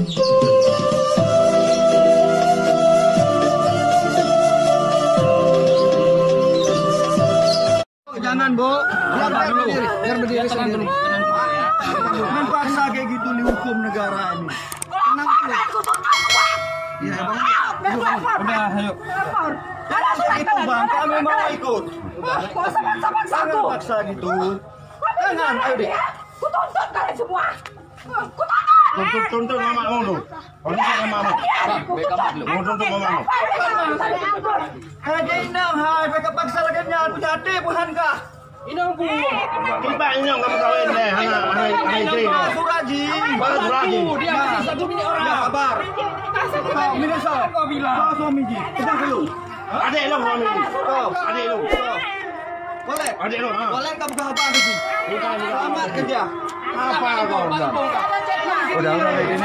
Jangan, Bu. Biar berdiri sendiri. Jangan paksa kayak gitu dihukum negara ini. Tenang dulu. Iya, Bang. Udah, ayo. Itu Bang, kami mau ikut. Jangan paksa gitu. Jangan, ayo deh. Kutuntut kalian semua. Tuntut mamamu lu. Tuntut mamamu. Tuntut mamamu. Haji Indang, hai, mereka paksa lagi nyal pujati bukan kah? Indang bu. Tiba ini enggak kawin deh, anak istri. Suraji. Suraji. Dia satu ini orang. Ya, kabar. Kau minusau. Kau bilang. Kau suami ji. Kita dulu. Adik lu suami ji. Adik lu. Boleh. Adik lu. Boleh kamu buka apa lagi? Selamat kerja. Apa kau bilang? Udah ini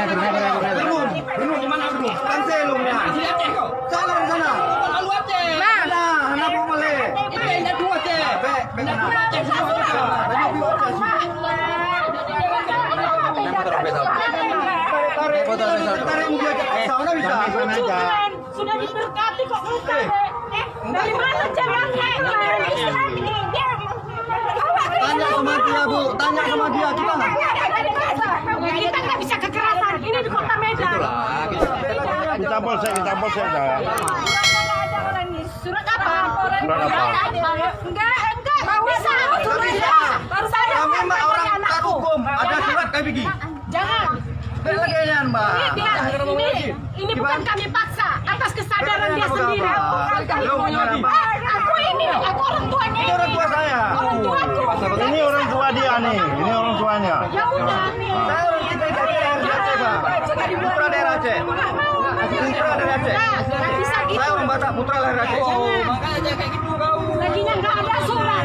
belum di mana belum? Kan selumnya. Sana di sana. Lalu aja. Mana? Anak mau boleh. Ini ada dua aja. Bek dua aja semua. Banyak dua aja sih. Tarik dia ke sana bisa. Sudah diberkati kok enggak. Dari mana caranya? Tanya sama dia, Bu. Tanya sama dia gimana? Kita nggak bisa kekerasan. Ini di kota Medan. Kita polsek dah. Surat apa? Surat apa? Enggak. Mau bisa. Baru saja. Kami mah orang tak hukum. Ada surat kayak begini. Jangan. Belagean, Mbak. Ini bukan kami paksa. Atas kesadaran dia sendiri. Aku orang tuanya. Ini orang tua saya. Orang tuaku. Ini orang tua dia nih. Ini orang tuanya. Ya udah nih. Saya orang kita dari Aceh, Pak. Putra daerah Aceh. Putra dari Aceh. Nggak bisa gitu. Saya orang Batak, putra dari Aceh. Makanya kayak gitu kau. Laginya nggak ada surat.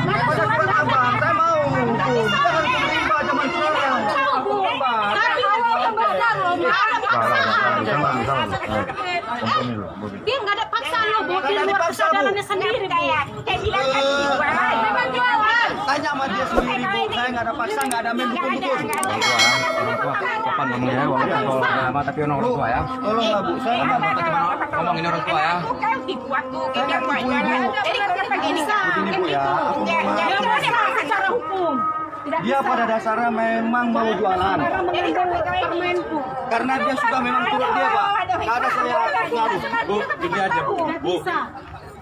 Nggak ada surat apa? Saya mau hukum. Jangan terima zaman sekarang. Tapi kalau yang benar loh. Dia nggak ada paksaan loh, Bu. Di luar kesadarannya sendiri, Bu. Kayak bilang tadi. Memang jualan. Tanya sama dia sendiri, Bu. Saya nggak ada paksa, nggak ada main hukum-hukum. Kapan ngomongnya kalau lama tapi orang tua ya. Tolonglah, Bu. Saya nggak mau Ngomongin orang tua ya. Dibuat tuh. Saya nggak tipu Ibu. Jadi kenapa gini? Begini, Bu, ya. Secara hukum. Dia pada dasarnya memang mau jualan. Karena dia sudah memang turut dia, Pak. Nggak ada saya ngaruh. Bu, gini aja, Bu.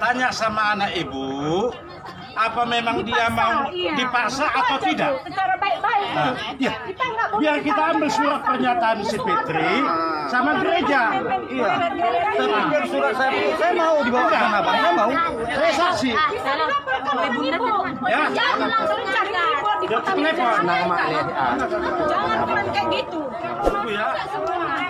Tanya sama anak ibu, apa memang dia mau dipaksa atau tidak? Secara baik-baik. Nah, iya. Biar kita ambil surat pernyataan si Fitri sama gereja. Iya. Saya pikir surat saya mau dibawa ke sana, Pak. Saya mau. Saya saksi. Ya. Jangan langsung cari impor di kota Telepon. Jangan kayak gitu. Bu ya. Semua.